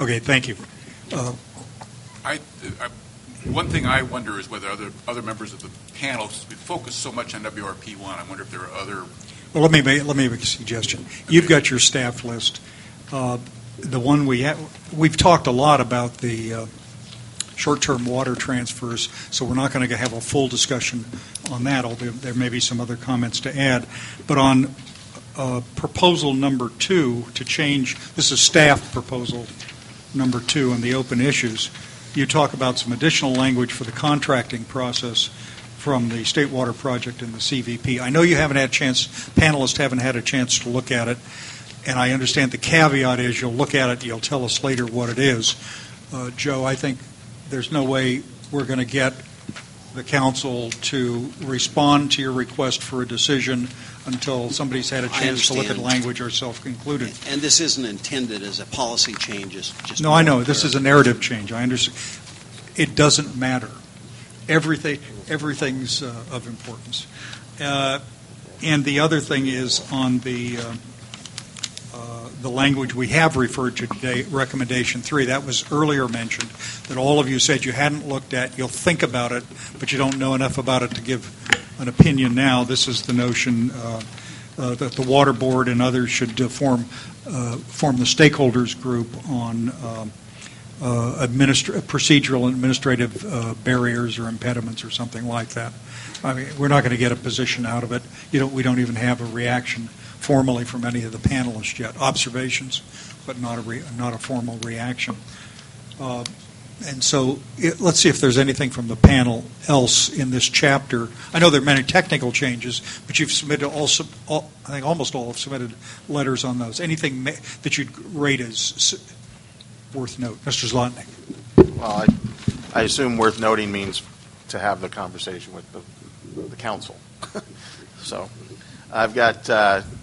Okay, thank you. One thing I wonder is whether other members of the panel focus so much on WRP1. I wonder if there are other. Well, let me make a suggestion. Okay. You've got your staff list. The one we've talked a lot about the short-term water transfers, so we're not going to have a full discussion on that, although there may be some other comments to add. But on proposal number 2 to change, this is staff proposal number 2 on the open issues, you talk about some additional language for the contracting process from the State Water Project and the CVP. I know you haven't had a chance, panelists haven't had a chance to look at it, and I understand the caveat is you'll look at it, you'll tell us later what it is. Joe, I think there's no way we're going to get the council to respond to your request for a decision until somebody's had a chance to look at language or self-concluded. And this isn't intended as a policy change. No, I know. This is a narrative change. I understand. It doesn't matter. Everything's of importance. And the other thing is on the language we have referred to today, recommendation 3. That was earlier mentioned, that all of you said you hadn't looked at. You'll think about it, but you don't know enough about it to give an opinion now. This is the notion that the Water Board and others should form the stakeholders group on procedural and administrative barriers or impediments or something like that. I mean, we're not going to get a position out of it. We don't even have a reaction formally from any of the panelists yet. Observations, but not a formal reaction. And so let's see if there's anything from the panel else in this chapter. I know there are many technical changes, but you've submitted I think almost all have submitted letters on those. Anything that you'd rate as worth note? Mr. Zlotnick. Well, I assume worth noting means to have the conversation with the council. So I've got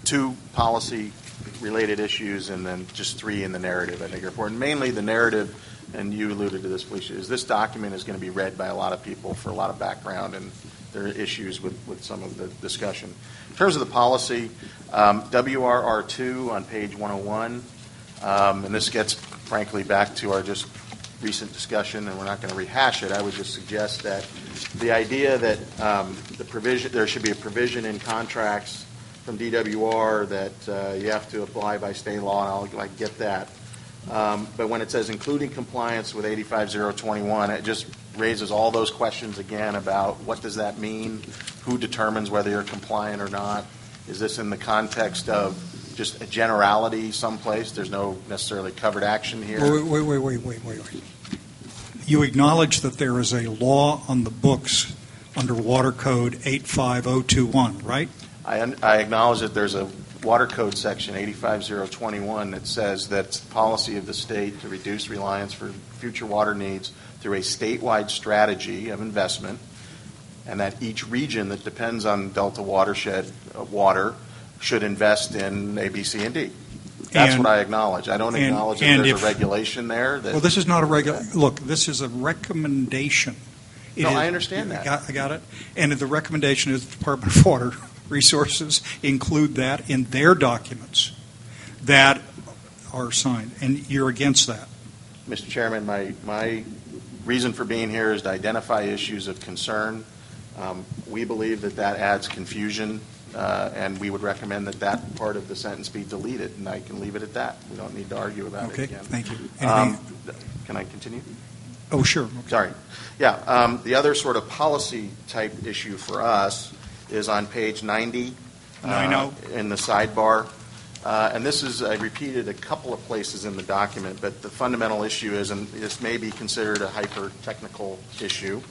2 policy-related issues and then just 3 in the narrative I think are important. Mainly the narrative, and you alluded to this, Felicia, is this document is going to be read by a lot of people for a lot of background, and there are issues with some of the discussion. In terms of the policy, WRR2 on page 101, and this gets, frankly, back to our just recent discussion, and we're not going to rehash it. I would just suggest that the idea that there should be a provision in contracts from DWR that you have to apply by state law, and I get that. But when it says including compliance with 85021, it just raises all those questions again about what does that mean, who determines whether you're compliant or not. Is this in the context of just a generality someplace? There's no necessarily covered action here. Wait. You acknowledge that there is a law on the books under Water Code 85021, right? I acknowledge that there's a Water Code section 85021 that says that it's the policy of the state to reduce reliance for future water needs through a statewide strategy of investment, and that each region that depends on Delta watershed water should invest in A, B, C, and D. That's what I acknowledge. I don't acknowledge that there's a regulation there. Well, this is not a regulation. Look, this is a recommendation. I understand that. I got it. And the recommendation is the Department of Water Resources include that in their documents that are signed. And you're against that. Mr. Chairman, my reason for being here is to identify issues of concern. We believe that adds confusion. And we would recommend that part of the sentence be deleted, and I can leave it at that. We don't need to argue about it again. Okay, thank you. Can I continue? Oh, sure. Okay. Sorry. Yeah, the other sort of policy-type issue for us is on page 90 in the sidebar. And this is repeated a couple of places in the document, but the fundamental issue is, and this may be considered a hyper-technical issue,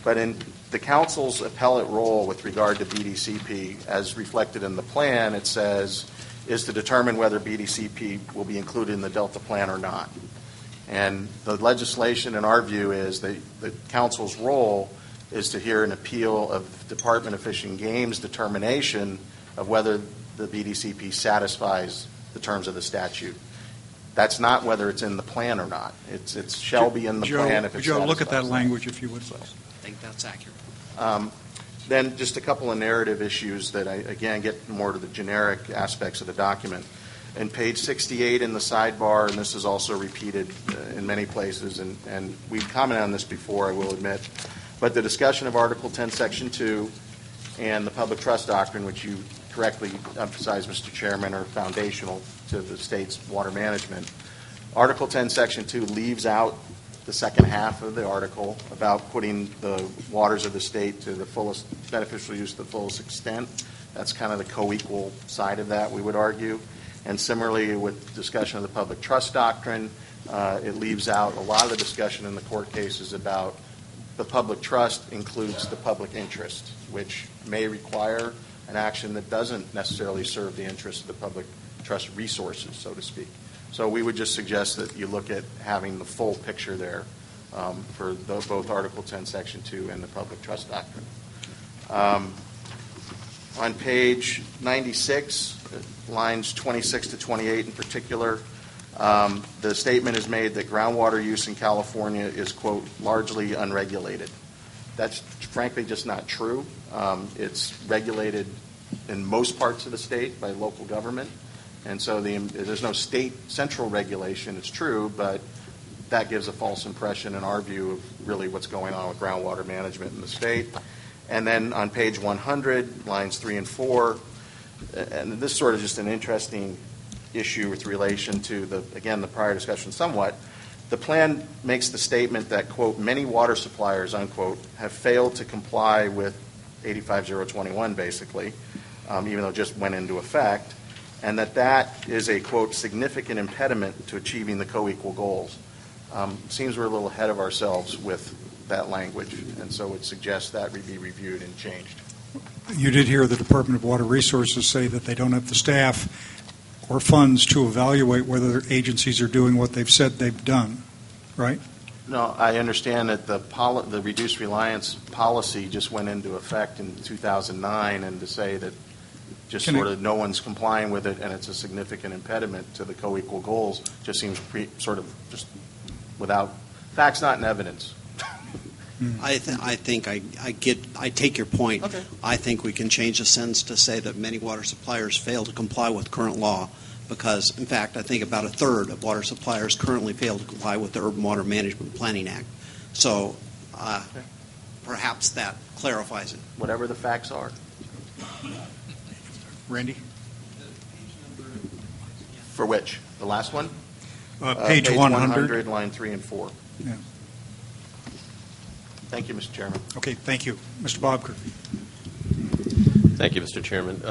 but in the council's appellate role with regard to BDCP, as reflected in the plan, it says, is to determine whether BDCP will be included in the Delta plan or not. And the legislation, in our view, is that the council's role is to hear an appeal of the Department of Fish and Game's determination of whether the BDCP satisfies the terms of the statute. That's not whether it's in the plan or not. It shall be in the plan if it's Joe, look at that language if you would, please. I think that's accurate. Then just a couple of narrative issues that, again, get more to the generic aspects of the document. And page 68 in the sidebar, and this is also repeated in many places, and we've commented on this before, I will admit, but the discussion of Article 10, Section 2, and the public trust doctrine, which you correctly emphasized, Mr. Chairman, are foundational to the state's water management. Article 10, Section 2 leaves out the second half of the article about putting the waters of the state to the fullest beneficial use to the fullest extent. That's kind of the co-equal side of that, we would argue. And similarly, with discussion of the public trust doctrine, it leaves out a lot of the discussion in the court cases about the public trust includes the public interest, which may require an action that doesn't necessarily serve the interest of the public trust resources, so to speak. So we would just suggest that you look at having the full picture there for both Article 10, Section 2 and the public trust doctrine. On page 96, lines 26 to 28 in particular, the statement is made that groundwater use in California is, quote, largely unregulated. That's frankly just not true. It's regulated in most parts of the state by local government. And so there's no state central regulation, it's true, but that gives a false impression in our view of really what's going on with groundwater management in the state. And then on page 100, lines 3 and 4, and this is sort of just an interesting issue with relation to, the prior discussion somewhat, the plan makes the statement that, quote, many water suppliers, unquote, have failed to comply with 85021 basically, even though it just went into effect, and that is a, quote, significant impediment to achieving the co-equal goals. Seems we're a little ahead of ourselves with that language, and so would suggest that be reviewed and changed. You did hear the Department of Water Resources say that they don't have the staff or funds to evaluate whether agencies are doing what they've said they've done, right? No, I understand that the reduced reliance policy just went into effect in 2009, and to say that just no one's complying with it and it's a significant impediment to the co-equal goals just seems just without facts, not in evidence. I think I take your point. Okay. I think we can change the sentence to say that many water suppliers fail to comply with current law because, in fact, I think about a third of water suppliers currently fail to comply with the Urban Water Management Planning Act. So perhaps that clarifies it. Whatever the facts are. Randy? For which? The last one? Page 100. Line 3 and 4. Yeah. Thank you, Mr. Chairman. Okay, thank you. Mr. Bobker. Thank you, Mr. Chairman.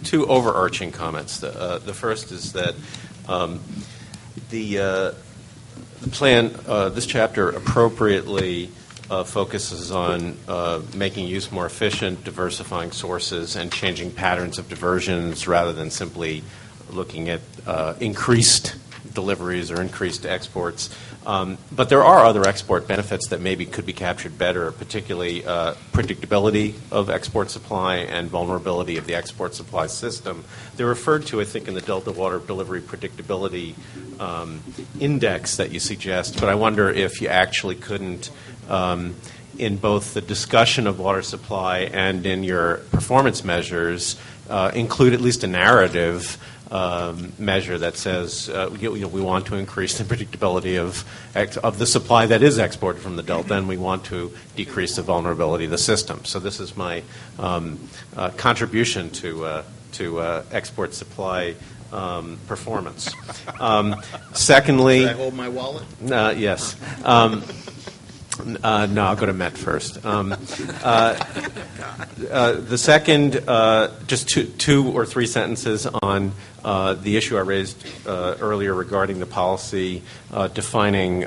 Two overarching comments. The first is that the plan, this chapter appropriately focuses on making use more efficient, diversifying sources, and changing patterns of diversions rather than simply looking at increased deliveries or increased exports. But there are other export benefits that maybe could be captured better, particularly predictability of export supply and vulnerability of the export supply system. They're referred to, I think, in the Delta Water Delivery Predictability Index that you suggest, but I wonder if you actually couldn't, in both the discussion of water supply and in your performance measures, include at least a narrative measure that says we want to increase the predictability of the supply that is exported from the Delta, and we want to decrease the vulnerability of the system. So this is my contribution to export supply performance. Secondly, Should I hold my wallet? Yes. No, I'll go to Met first. The second, just two or three sentences on the issue I raised earlier regarding the policy defining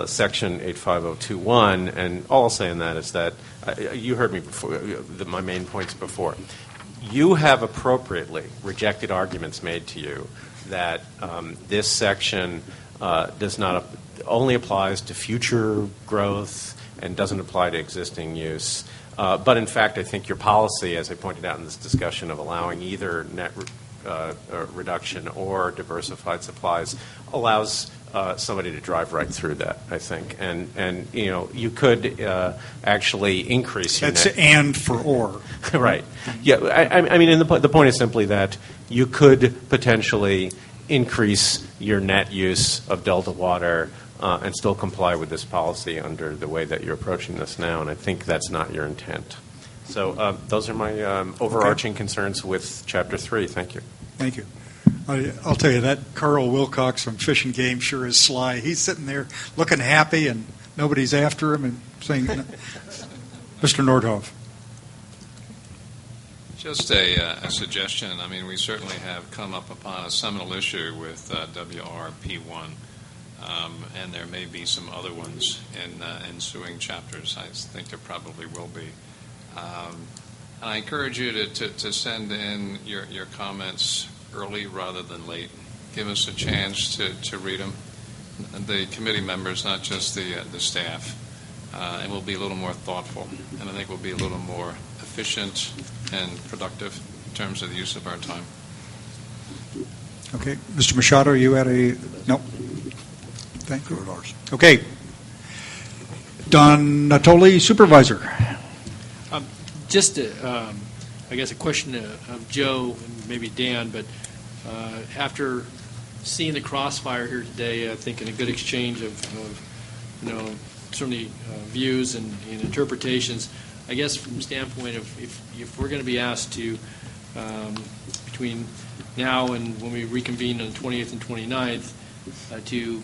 Section 85021, and all I'll say in that is that you heard me before, my main points before. You have appropriately rejected arguments made to you that this section does not only applies to future growth and doesn't apply to existing use. But in fact, I think your policy, as I pointed out in this discussion, of allowing either net reduction or diversified supplies allows somebody to drive right through that, I think. And you could actually increase your That's net. and for or. Right. Yeah, I mean, and the point is simply that you could potentially increase your net use of Delta water and still comply with this policy under the way that you're approaching this now, and I think that's not your intent. So those are my overarching concerns with Chapter 3. Thank you. Thank you. I'll tell you, that Carl Wilcox from Fish and Game sure is sly. He's sitting there looking happy and nobody's after him and saying, Mr. Nordhoff. Just a suggestion. I mean, we certainly have come up upon a seminal issue with WRP1, and there may be some other ones in ensuing chapters. I think there probably will be. And I encourage you to send in your comments early rather than late. Give us a chance to read them. The committee members, not just the staff, and we'll be a little more thoughtful, and I think we'll be a little more efficient and productive in terms of the use of our time. Okay. Mr. Machado, you had a... No. Thank you. Okay. Don Natoli, Supervisor. Just, I guess, a question of Joe and maybe Dan, but after seeing the crossfire here today, I think in a good exchange of certainly views and interpretations, I guess from the standpoint of if we're going to be asked to, between now and when we reconvene on the 28th and 29th, to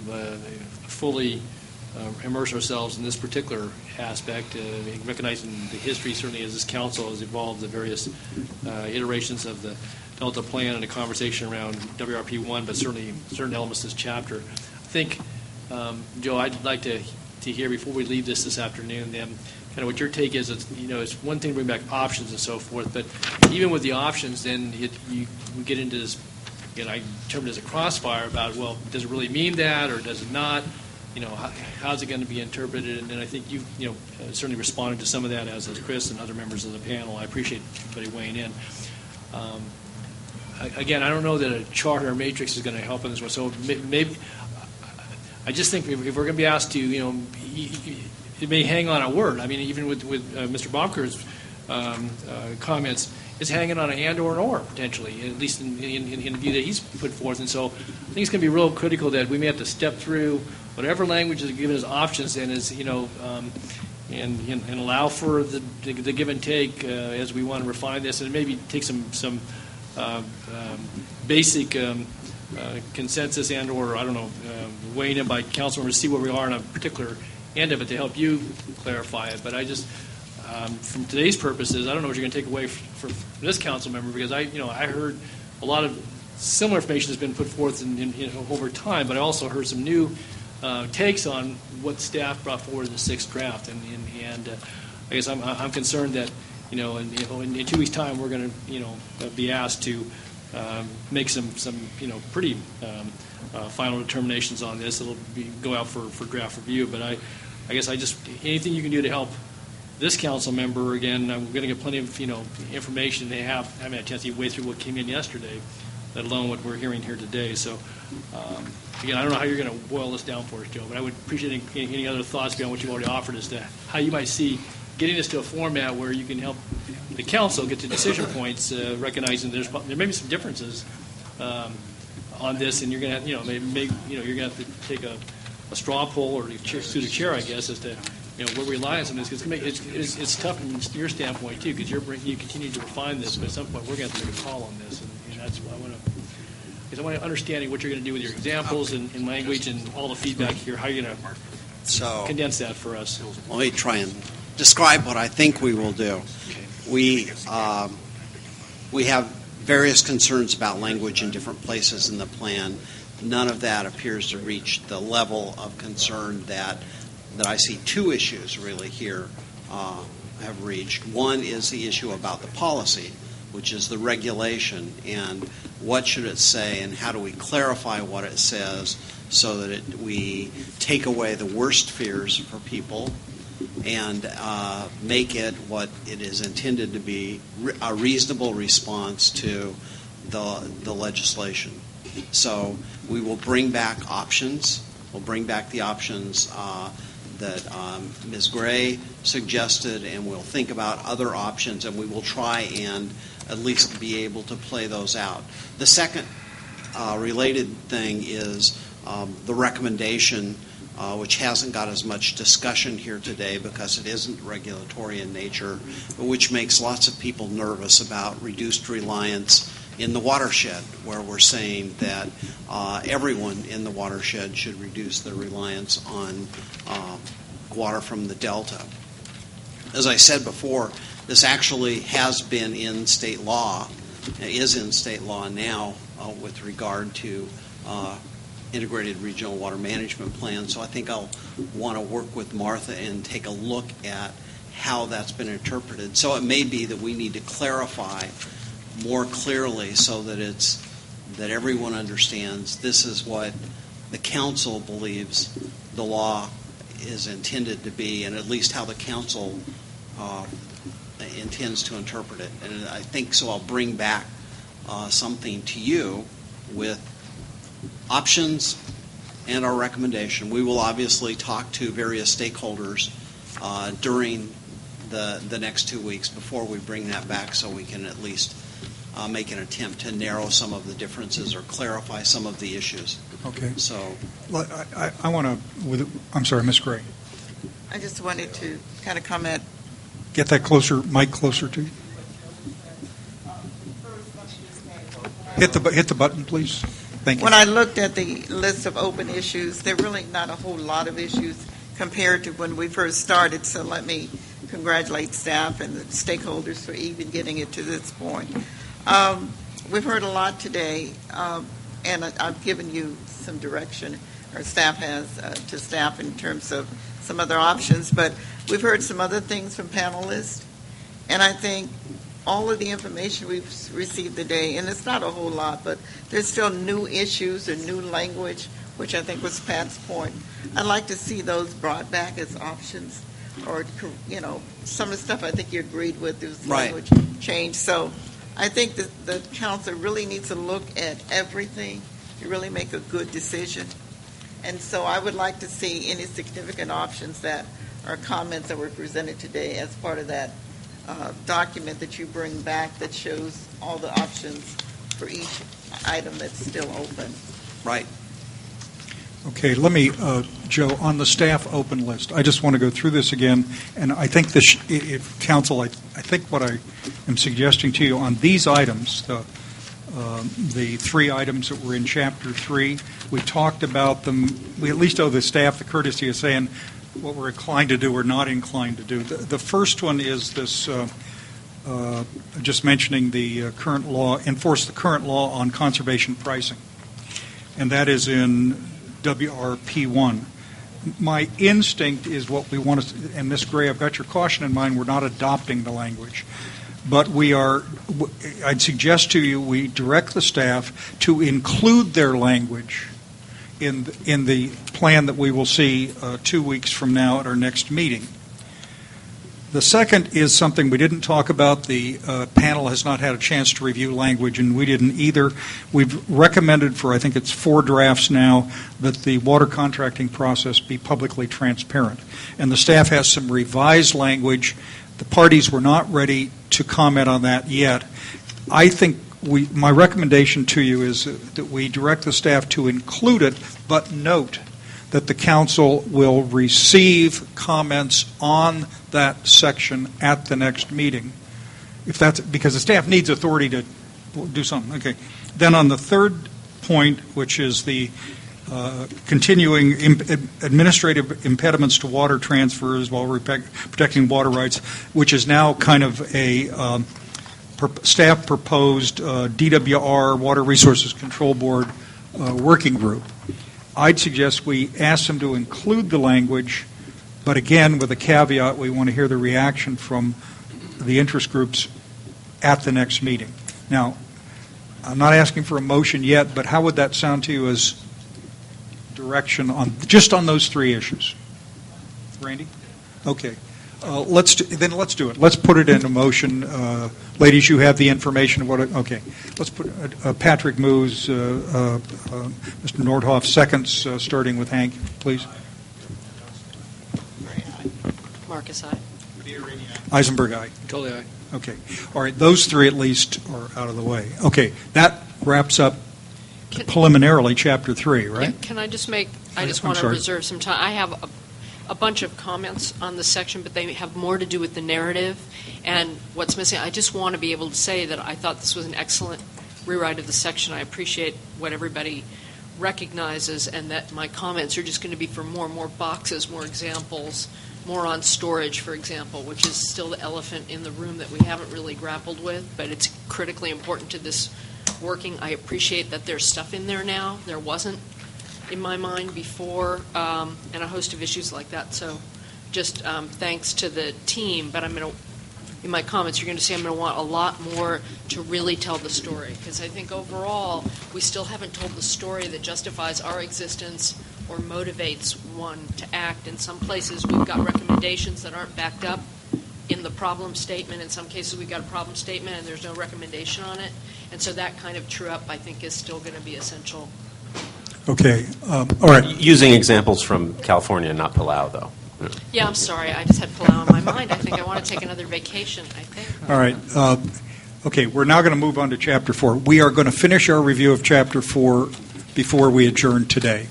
fully immerse ourselves in this particular aspect, recognizing the history certainly as this council has evolved, the various iterations of the Delta Plan and the conversation around WRP1, but certainly certain elements of this chapter. I think, Joe, I'd like to hear before we leave this afternoon, then kind of what your take is. It's one thing to bring back options and so forth, but even with the options, then we get into this. I termed it as a crossfire about, well, does it really mean that or does it not? How's it going to be interpreted? And then I think you certainly responded to some of that, as Chris and other members of the panel. I appreciate everybody weighing in. Again, I don't know that a chart or a matrix is going to help in this one. So maybe I just think if we're going to be asked to, it may hang on a word. I mean, even with Mr. Baumker's comments, it's hanging on an and or an or potentially, at least in the view that he's put forth. And so I think it's going to be real critical that we may have to step through whatever language is given as options and and allow for the give and take as we want to refine this, and maybe take some basic consensus and or weighing in by council members to see where we are on a particular end of it to help you clarify it. But I just from today's purposes, I don't know what you're going to take away from this council member, because I heard a lot of similar information has been put forth in over time, but I also heard some new takes on what staff brought forward in the sixth draft, and I guess I'm concerned that in 2 weeks' time we're going to be asked to make some pretty final determinations on this. It'll go out for draft review, but I guess anything you can do to help this council member, again, I'm going to get plenty of information. They haven't had a chance to wade through what came in yesterday, let alone what we're hearing here today. So again, I don't know how you're going to boil this down for us, Joe, but I would appreciate any other thoughts beyond what you've already offered as to how you might see getting this to a format where you can help the council get to decision points, recognizing there may be some differences on this, and you're going to have, you're going to have to take a straw poll or suit a chair, I guess, as to where we rely on some of this, because it's tough from your standpoint too, because you continue to refine this, but at some point we're going to have to make a call on this, and that's what I want to. Because I want to understand what you're going to do with your examples and language and all the feedback here. How you're going to condense that for us? Let me try and describe what I think we will do. We have various concerns about language in different places in the plan. None of that appears to reach the level of concern that I see. Two issues really here have reached. One is the issue about the policy, which is the regulation, and what should it say, and how do we clarify what it says so that we take away the worst fears for people and make it what it is intended to be, a reasonable response to the legislation. So we will bring back options We'll bring back the options that Ms. Gray suggested, and we'll think about other options, and we will try and at least be able to play those out. The second related thing is the recommendation, which hasn't got as much discussion here today because it isn't regulatory in nature, but which makes lots of people nervous about reduced reliance in the watershed, where we're saying that everyone in the watershed should reduce their reliance on water from the Delta. As I said before, this actually has been in state law, is in state law now with regard to integrated regional water management plan. So I think I'll want to work with Martha and take a look at how that's been interpreted. So it may be that we need to clarify more clearly so that everyone understands this is what the council believes the law is intended to be, and at least how the council intends to interpret it. And I think so. I'll bring back something to you with options and our recommendation. We will obviously talk to various stakeholders during the next 2 weeks before we bring that back, so we can at least make an attempt to narrow some of the differences or clarify some of the issues. Okay. So I want to, I'm sorry, Ms. Gray. I just wanted to kind of comment. Get that mic closer to you. Hit the button, please. Thank you. When I looked at the list of open issues, there are really not a whole lot of issues compared to when we first started. So let me congratulate staff and the stakeholders for even getting it to this point. We've heard a lot today, and I've given you some direction, or staff has, to staff in terms of some other options, but we've heard some other things from panelists, and I think all of the information we've received today, and it's not a whole lot, but there's still new issues and new language, which I think was Pat's point. I'd like to see those brought back as options, or, some of the stuff I think you agreed with, there was language change. So I think that the council really needs to look at everything to really make a good decision. And so I would like to see any significant options that are comments that were presented today as part of that document that you bring back that shows all the options for each item that's still open. Right. Okay, let me, Joe, on the staff open list, I just want to go through this again, and I think this, if council, I think what I am suggesting to you on these items, the 3 items that were in Chapter 3, we talked about them, we at least owe the staff the courtesy of saying what we're inclined to do or not inclined to do. The first one is this, just mentioning the current law, enforce the current law on conservation pricing, and that is in WRP1. My instinct is what we want to, and Ms. Gray, I've got your caution in mind, we're not adopting the language. But I'd suggest to you we direct the staff to include their language in the plan that we will see 2 weeks from now at our next meeting. The second is something we didn't talk about. The panel has not had a chance to review language, and we didn't either. We've recommended for, I think it's 4 drafts now, that the water contracting process be publicly transparent. And the staff has some revised language. The parties were not ready to comment on that yet. I think my recommendation to you is that we direct the staff to include it, but note that the council will receive comments on that section at the next meeting. If that's because the staff needs authority to do something. Okay. Then on the third point, which is the continuing administrative impediments to water transfers while protecting water rights, which is now kind of a staff proposed DWR, Water Resources Control Board working group. I'd suggest we ask them to include the language, but again, with a caveat, we want to hear the reaction from the interest groups at the next meeting. Now, I'm not asking for a motion yet, but how would that sound to you as direction on just on those 3 issues? Randy? Okay. Let's do it. Let's put it into motion. Ladies, you have the information. Okay. Let's put Patrick moves. Mr. Nordhoff seconds, starting with Hank, please. Marcus, aye. Eisenberg, aye. Totally aye. Okay. All right. Those three at least are out of the way. Okay. That wraps up preliminarily Chapter 3, right? Yeah, can I just make, I just I'm want to sorry. reserve some time. I have a bunch of comments on this section, but they have more to do with the narrative and what's missing. I just want to be able to say that I thought this was an excellent rewrite of the section. I appreciate what everybody recognizes, and that my comments are just going to be for more and more boxes, more examples, more on storage, for example, which is still the elephant in the room that we haven't really grappled with, but it's critically important to this working. I appreciate that there's stuff in there now. There wasn't in my mind before, and a host of issues like that. So just thanks to the team, but I'm going to, in my comments, you're going to see I'm going to want a lot more to really tell the story, because I think overall we still haven't told the story that justifies our existence or motivates one to act. In some places we've got recommendations that aren't backed up in the problem statement. In some cases we've got a problem statement and there's no recommendation on it. And so that kind of true-up, I think, is still going to be essential. Okay. All right. Using examples from California, not Palau, though. Yeah, I'm sorry. I just had Palau in my mind. I think I want to take another vacation, I think. All right. Okay, we're now going to move on to Chapter 4. We are going to finish our review of Chapter 4 before we adjourn today.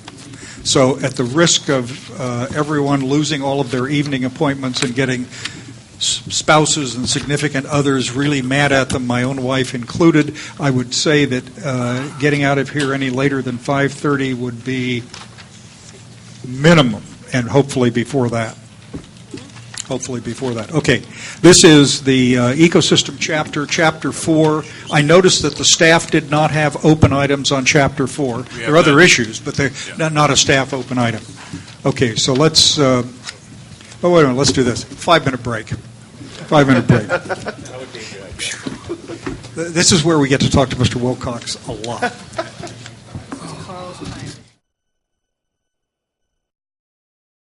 So at the risk of everyone losing all of their evening appointments and getting spouses and significant others really mad at them, my own wife included, I would say that getting out of here any later than 5:30 would be minimum, and hopefully before that. Okay, this is the ecosystem chapter, Chapter 4. I noticed that the staff did not have open items on Chapter 4. There are other issues, but they're not a staff open item. Okay, so let's, wait a minute, let's do this. 5-minute break. 5-minute break. This is where we get to talk to Mr. Wilcox a lot.